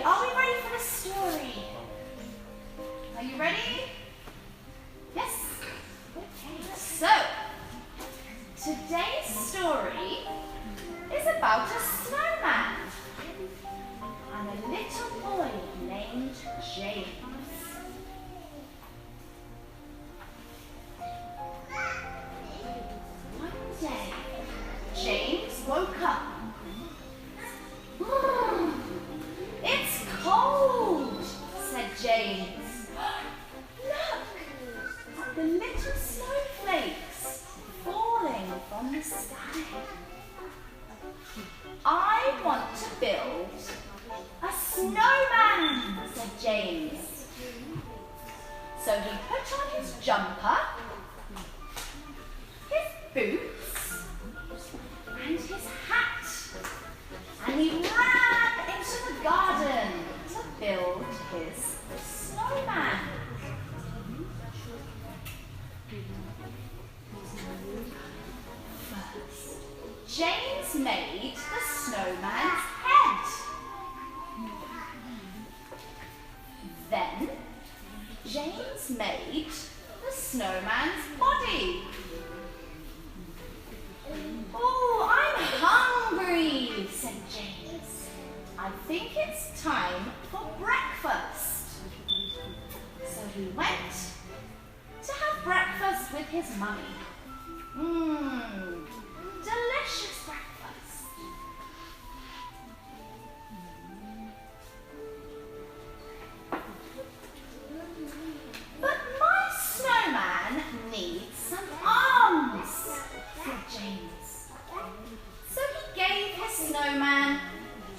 are we ready for the story? Are you ready? Yes? Okay, so today's story is about a snowman and a little boy named James. One day, James woke up. It's cold, said James. Look at the little snowflakes falling from the sky. I want to build a snowman, said James. So he put on his jumper, his boots, and his hat, and he ran into the garden to build his snowman. First, James made the snowman's head. Then, James made the snowman's body. Oh, I'm hungry, said James. I think it's time for breakfast. So he went to have breakfast with his mummy. Delicious breakfast. But my snowman needs some arms, said James. So he gave his snowman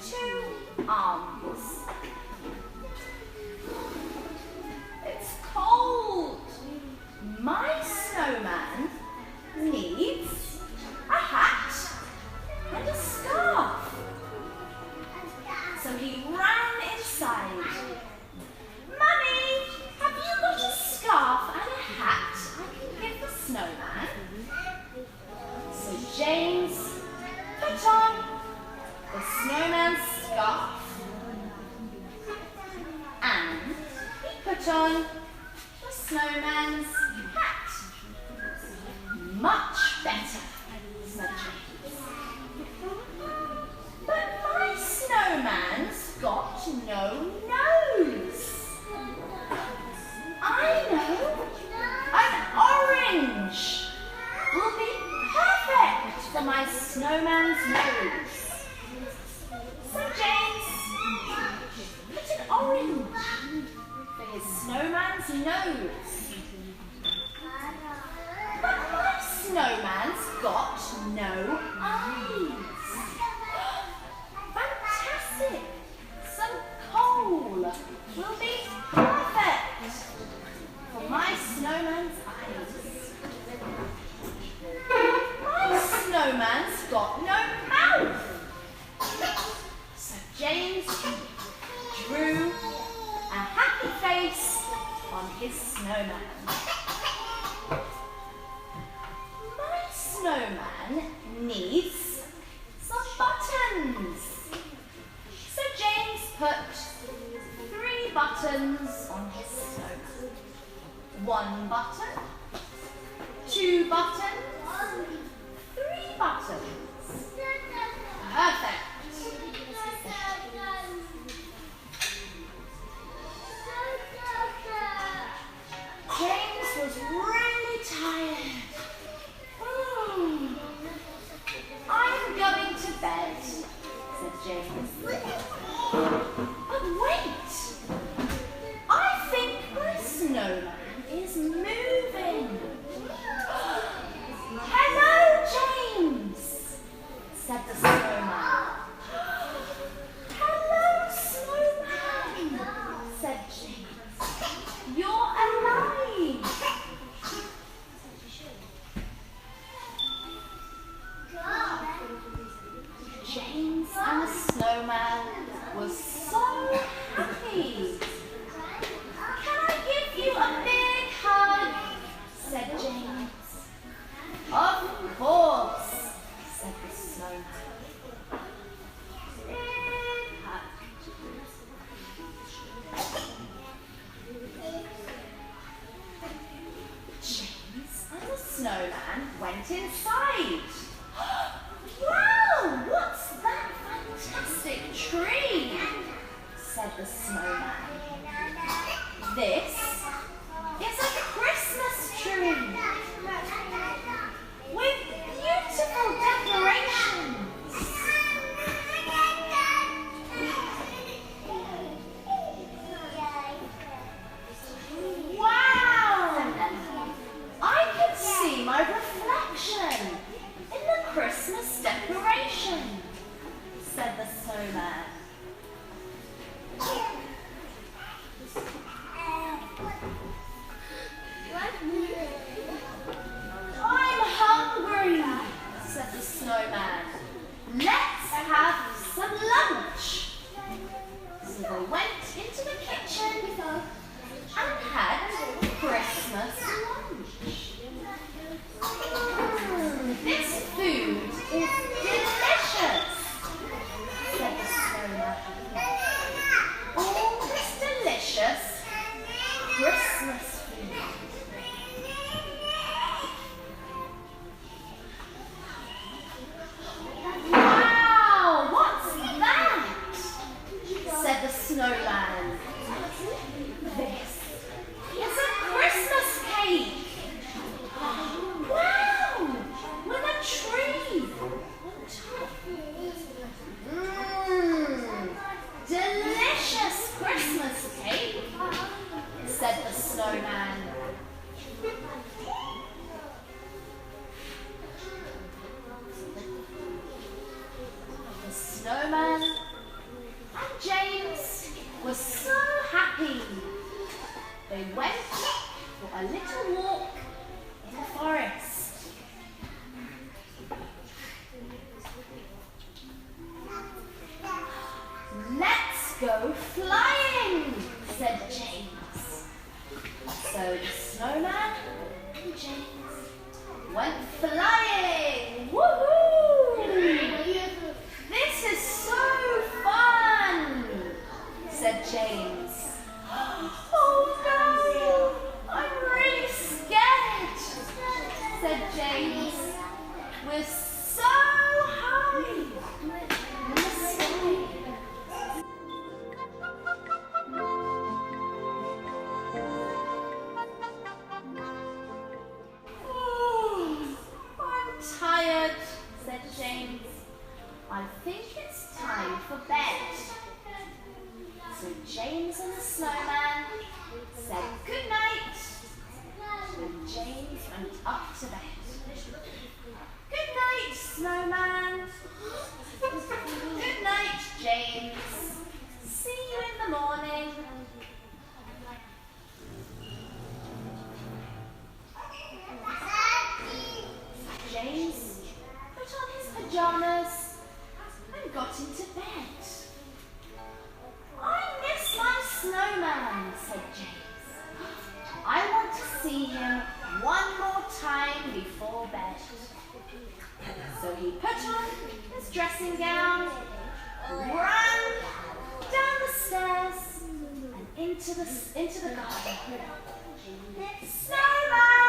2 arms. It's cold. My snowman needs a hat and a scarf. So he ran inside. Mummy, have you got a scarf and a hat I can give the snowman? So James put on the snowman's scarf and he put on the snowman's hat. Much better, said James. But my snowman's got no nose. I know, an orange will be perfect for my snowman's nose. So James put an orange for his snowman's nose. But my snowman's got no eyes. Fantastic! Some coal will be perfect for my snowman's eyes. My snowman's got no mouth. So James drew a happy face on his snowman. My snowman needs some buttons. So James put 3 buttons on his snowman. 1 button, 2 buttons, 3 buttons. Perfect. James was really tired. I'm going to bed, said James. But wait! I think my snowman is moving. Hello, James, said the snowman. snowman went inside. Wow, what's that fantastic tree? Said the snowman. This is a Christmas tree with beautiful decorations. Wow! I can see my reflection in the Christmas decoration, said the snowman. I'm hungry, said the snowman. Let's have some lunch. So they went into the kitchen and had Christmas lunch. This food is delicious, said the snowman. All this delicious Christmas food. Wow, what's that? Said the snowman. This is a Christmas cake. Wow, with a tree on top. Delicious Christmas cake, said the snowman. The snowman and James were so happy. They went for a little walk in the forest. Let's go flying, said James. So the snowman and James went flying. Woohoo! This is so fun, said James. Oh no, I'm really scared, said James. We're so high in the sky. Oh, I'm tired, said James. I think it's time for bed. So James and the snowman said good night, and James went up to bed. Good night, snowman. Good night, James. See you in the morning. James put on his pajamas and got into bed. I miss my snowman, said James. I want to see him one more time before bed. So he put on his dressing gown, ran down the stairs and into the garden. Snowman!